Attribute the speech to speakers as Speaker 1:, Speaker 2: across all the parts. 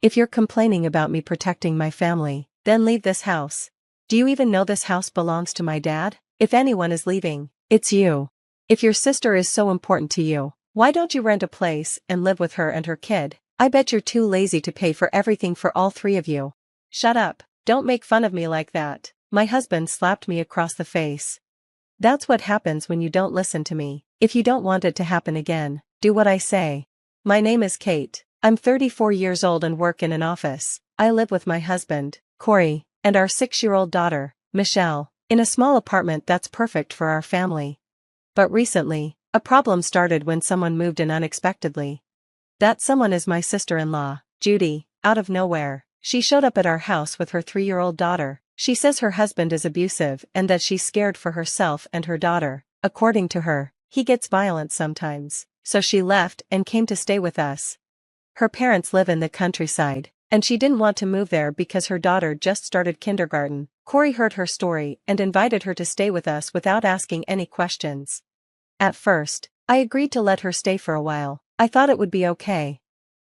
Speaker 1: If you're complaining about me protecting my family, then leave this house. Do you even know this house belongs to my dad? If anyone is leaving, it's you. If your sister is so important to you, why don't you rent a place and live with her and her kid? I bet you're too lazy to pay for everything for all three of you. Shut up, don't make fun of me like that. My husband slapped me across the face. That's what happens when you don't listen to me. If you don't want it to happen again, do what I say. My name is Kate. I'm 34 years old and work in an office. I live with my husband, Corey, and our 6-year-old daughter, Michelle, in a small apartment that's perfect for our family. But recently, a problem started when someone moved in unexpectedly. That someone is my sister-in-law, Judy, out of nowhere. She showed up at our house with her 3-year-old daughter. She says her husband is abusive and that she's scared for herself and her daughter. According to her, he gets violent sometimes, so she left and came to stay with us. Her parents live in the countryside, and she didn't want to move there because her daughter just started kindergarten. Corey heard her story and invited her to stay with us without asking any questions. At first, I agreed to let her stay for a while. I thought it would be okay.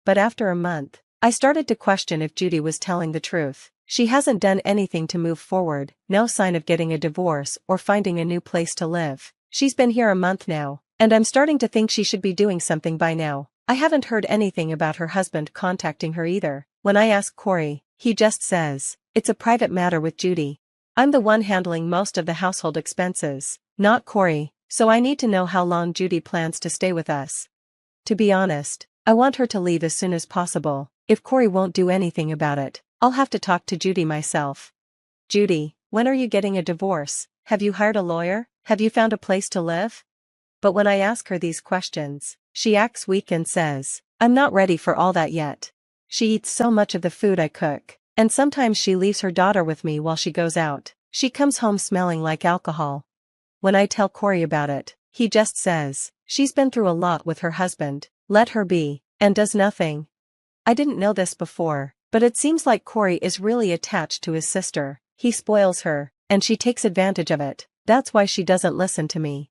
Speaker 1: But after a month, I started to question if Judy was telling the truth. She hasn't done anything to move forward, no sign of getting a divorce or finding a new place to live. She's been here a month now, and I'm starting to think she should be doing something by now. I haven't heard anything about her husband contacting her either. When I ask Corey, he just says, it's a private matter with Judy. I'm the one handling most of the household expenses, not Corey, so I need to know how long Judy plans to stay with us. To be honest, I want her to leave as soon as possible. If Corey won't do anything about it, I'll have to talk to Judy myself. Judy, when are you getting a divorce? Have you hired a lawyer? Have you found a place to live? But when I ask her these questions, she acts weak and says, I'm not ready for all that yet. She eats so much of the food I cook, and sometimes she leaves her daughter with me while she goes out. She comes home smelling like alcohol. When I tell Corey about it, he just says, she's been through a lot with her husband, let her be, and does nothing. I didn't know this before, but it seems like Corey is really attached to his sister. He spoils her, and she takes advantage of it. That's why she doesn't listen to me.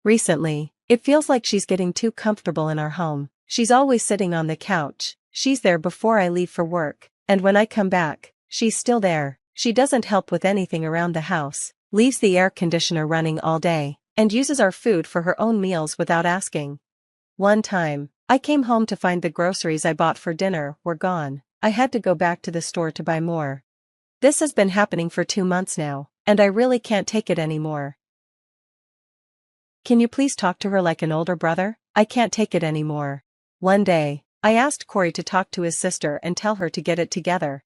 Speaker 1: Recently, it feels like she's getting too comfortable in our home. She's always sitting on the couch. She's there before I leave for work, and when I come back, she's still there. She doesn't help with anything around the house, leaves the air conditioner running all day, and uses our food for her own meals without asking. One time, I came home to find the groceries I bought for dinner were gone. I had to go back to the store to buy more. This has been happening for 2 months now, and I really can't take it anymore. Can you please talk to her like an older brother? I can't take it anymore. One day, I asked Corey to talk to his sister and tell her to get it together.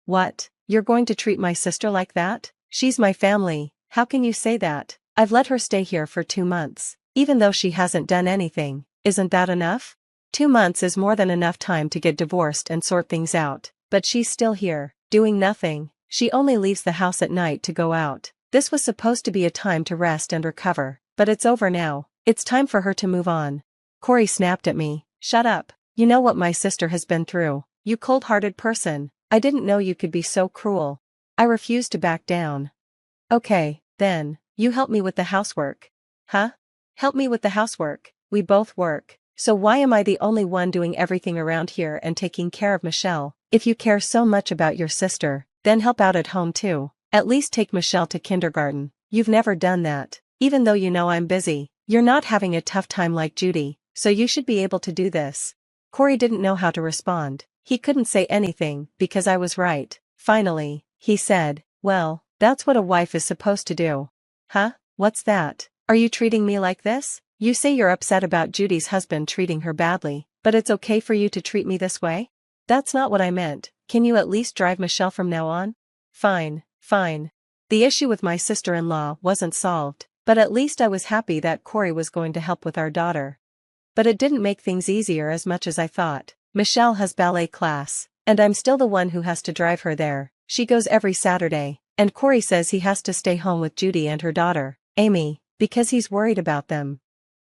Speaker 1: What? You're going to treat my sister like that? She's my family. How can you say that? I've let her stay here for 2 months, even though she hasn't done anything. Isn't that enough? 2 months is more than enough time to get divorced and sort things out, but she's still here, doing nothing. She only leaves the house at night to go out. This was supposed to be a time to rest and recover, but it's over now. It's time for her to move on. Corey snapped at me. Shut up. You know what my sister has been through. You cold-hearted person. I didn't know you could be so cruel. I refused to back down. Okay, then, you help me with the housework. Huh? Help me with the housework. We both work. So why am I the only one doing everything around here and taking care of Michelle? If you care so much about your sister, then help out at home too. At least take Michelle to kindergarten. You've never done that. Even though you know I'm busy, you're not having a tough time like Judy, so you should be able to do this. Corey didn't know how to respond. He couldn't say anything because I was right. Finally, he said, well, that's what a wife is supposed to do. Huh? What's that? Are you treating me like this? You say you're upset about Judy's husband treating her badly, but it's okay for you to treat me this way? That's not what I meant. Can you at least drive Michelle from now on? Fine, fine. The issue with my sister-in-law wasn't solved, but at least I was happy that Corey was going to help with our daughter. But it didn't make things easier as much as I thought. Michelle has ballet class, and I'm still the one who has to drive her there. She goes every Saturday, and Corey says he has to stay home with Judy and her daughter, Amy, because he's worried about them.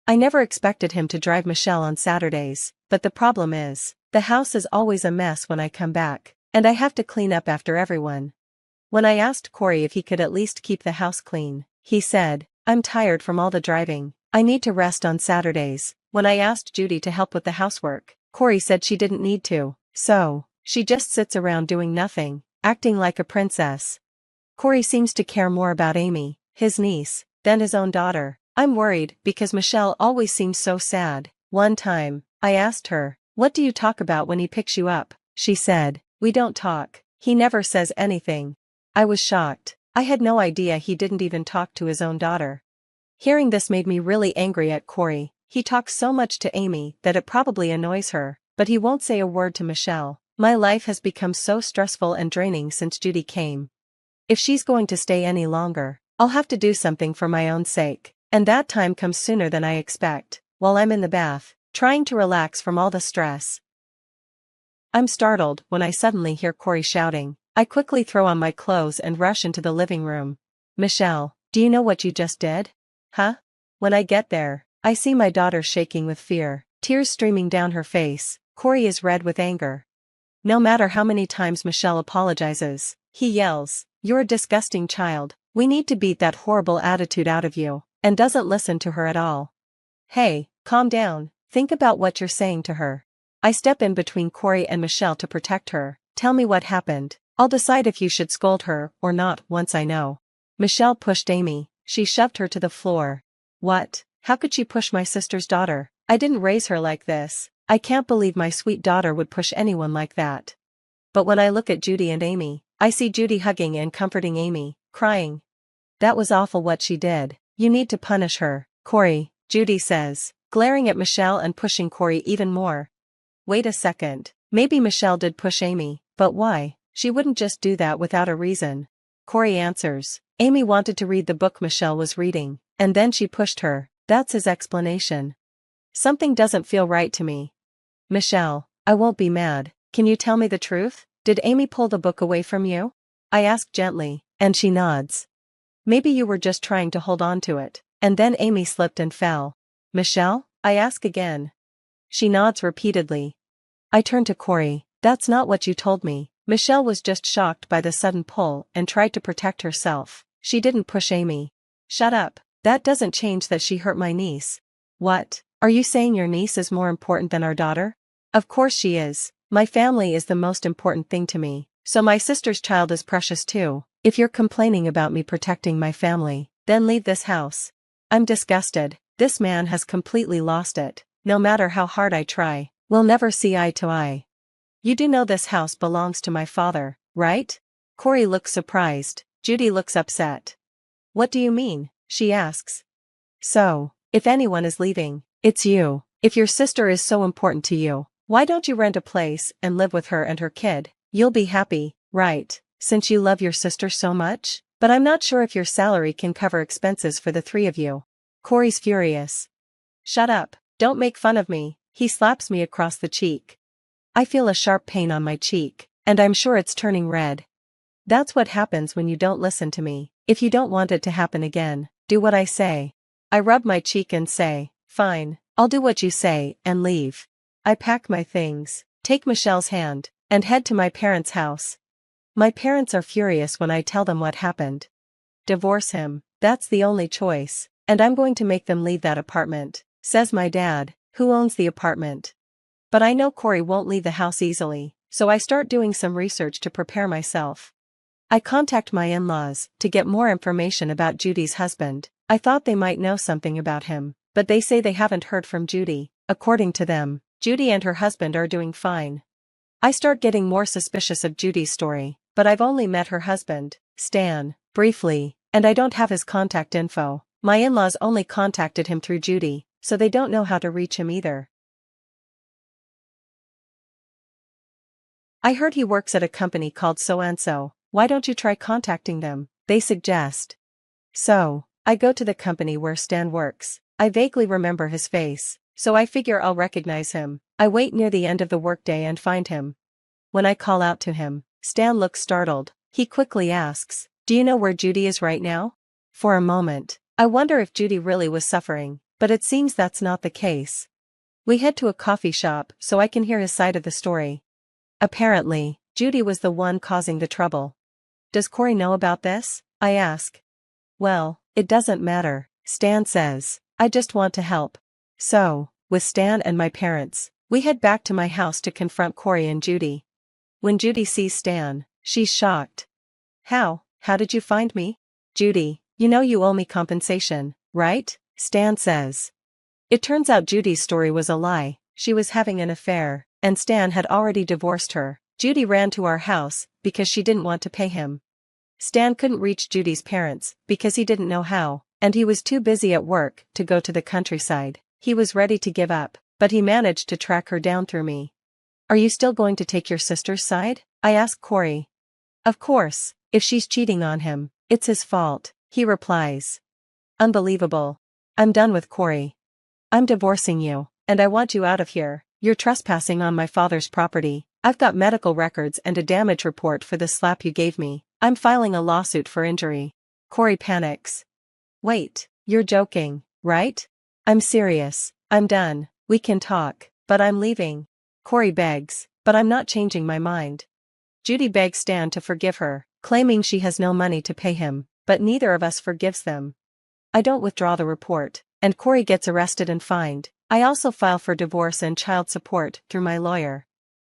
Speaker 1: I never expected him to drive Michelle on Saturdays, but the problem is, the house is always a mess when I come back, and I have to clean up after everyone. When I asked Corey if he could at least keep the house clean, he said, I'm tired from all the driving. I need to rest on Saturdays. When I asked Judy to help with the housework, Corey said she didn't need to, so She just sits around doing nothing, acting like a princess. Corey seems to care more about Amy, his niece, than his own daughter. I'm worried because Michelle always seems so sad. One time, I asked her, "What do you talk about when he picks you up?" She said, "We don't talk. He never says anything." I was shocked. I had no idea he didn't even talk to his own daughter. Hearing this made me really angry at Corey. He talks so much to Amy that it probably annoys her, but he won't say a word to Michelle. My life has become so stressful and draining since Judy came. If she's going to stay any longer, I'll have to do something for my own sake, and that time comes sooner than I expect. While I'm in the bath, trying to relax from all the stress, I'm startled when I suddenly hear Corey shouting. I quickly throw on my clothes and rush into the living room. "Michelle, do you know what you just did?" "Huh?" When I get there, I see my daughter shaking with fear, tears streaming down her face. Corey is red with anger. No matter how many times Michelle apologizes, he yells, "You're a disgusting child, we need to beat that horrible attitude out of you," and doesn't listen to her at all. "Hey, calm down, think about what you're saying to her." I step in between Corey and Michelle to protect her. "Tell me what happened. I'll decide if you should scold her or not once I know." Michelle pushed Amy. She shoved her to the floor. "What? How could she push my sister's daughter? I didn't raise her like this. I can't believe my sweet daughter would push anyone like that." But when I look at Judy and Amy, I see Judy hugging and comforting Amy, crying. "That was awful what she did. You need to punish her, Corey," Judy says, glaring at Michelle and pushing Corey even more. Wait a second, maybe Michelle did push Amy, but why? She wouldn't just do that without a reason. Corey answers, "Amy wanted to read the book Michelle was reading, and then she pushed her." That's his explanation. Something doesn't feel right to me. "Michelle, I won't be mad. Can you tell me the truth? Did Amy pull the book away from you?" I ask gently, and she nods. "Maybe you were just trying to hold on to it, and then Amy slipped and fell." "Michelle?" I ask again. She nods repeatedly. I turn to Corey. "That's not what you told me." Michelle was just shocked by the sudden pull and tried to protect herself. "She didn't push Amy." "Shut up. That doesn't change that she hurt my niece." "What? Are you saying your niece is more important than our daughter?" "Of course she is. My family is the most important thing to me, so my sister's child is precious too. If you're complaining about me protecting my family, then leave this house." I'm disgusted. This man has completely lost it. No matter how hard I try, we'll never see eye to eye. "You do know this house belongs to my father, right?" Corey looks surprised. Judy looks upset. "What do you mean?" she asks. "So, if anyone is leaving, it's you. If your sister is so important to you, why don't you rent a place and live with her and her kid? You'll be happy, right, since you love your sister so much? But I'm not sure if your salary can cover expenses for the three of you." Corey's furious. "Shut up, don't make fun of me." He slaps me across the cheek. I feel a sharp pain on my cheek, and I'm sure it's turning red. That's what happens when you don't listen to me. If you don't want it to happen again, do what I say. I rub my cheek and say, "Fine, I'll do what you say," and leave. I pack my things, take Michelle's hand, and head to my parents' house. My parents are furious when I tell them what happened. "Divorce him, that's the only choice, and I'm going to make them leave that apartment," says my dad, who owns the apartment. But I know Corey won't leave the house easily, so I start doing some research to prepare myself. I contact my in-laws to get more information about Judy's husband. I thought they might know something about him, but they say they haven't heard from Judy. According to them, Judy and her husband are doing fine. I start getting more suspicious of Judy's story, but I've only met her husband, Stan, briefly, and I don't have his contact info. My in-laws only contacted him through Judy, so they don't know how to reach him either. "I heard he works at a company called So-and-so. Why don't you try contacting them?" they suggest. So, I go to the company where Stan works. I vaguely remember his face, so I figure I'll recognize him. I wait near the end of the workday and find him. When I call out to him, Stan looks startled. He quickly asks, "Do you know where Judy is right now?" For a moment, I wonder if Judy really was suffering, but it seems that's not the case. We head to a coffee shop so I can hear his side of the story. Apparently, Judy was the one causing the trouble. "Does Corey know about this?" I ask. "Well, it doesn't matter," Stan says. "I just want to help." So, with Stan and my parents, we head back to my house to confront Corey and Judy. When Judy sees Stan, she's shocked. How did you find me? Judy, you know you owe me compensation, right? Stan says. It turns out Judy's story was a lie. She was having an affair, and Stan had already divorced her. Judy ran to our house because she didn't want to pay him. Stan couldn't reach Judy's parents because he didn't know how, and he was too busy at work to go to the countryside. He was ready to give up, but he managed to track her down through me. Are you still going to take your sister's side? I asked Corey. Of course, if she's cheating on him, it's his fault, he replies. Unbelievable. I'm done with Corey. I'm divorcing you, and I want you out of here. You're trespassing on my father's property. I've got medical records and a damage report for the slap you gave me. I'm filing a lawsuit for injury. Corey panics. Wait, you're joking, right? I'm serious. I'm done. We can talk, but I'm leaving. Corey begs, but I'm not changing my mind. Judy begs Stan to forgive her, claiming she has no money to pay him, but neither of us forgives them. I don't withdraw the report, and Corey gets arrested and fined. I also file for divorce and child support through my lawyer.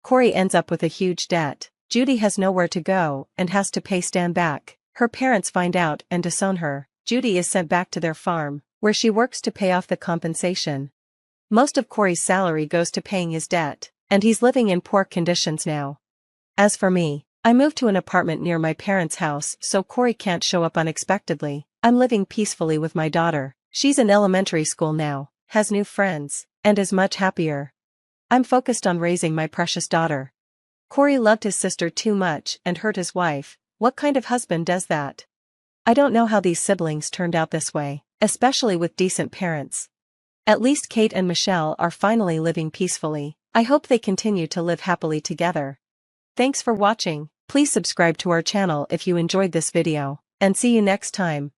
Speaker 1: Corey ends up with a huge debt. Judy has nowhere to go and has to pay Stan back. Her parents find out and disown her. Judy is sent back to their farm, where she works to pay off the compensation. Most of Corey's salary goes to paying his debt, and he's living in poor conditions now. As for me, I moved to an apartment near my parents' house so Corey can't show up unexpectedly. I'm living peacefully with my daughter. She's in elementary school now, has new friends, and is much happier. I'm focused on raising my precious daughter. Corey loved his sister too much and hurt his wife. What kind of husband does that? I don't know how these siblings turned out this way, especially with decent parents. At least Kate and Michelle are finally living peacefully. I hope they continue to live happily together. Thanks for watching. Please subscribe to our channel if you enjoyed this video, and see you next time.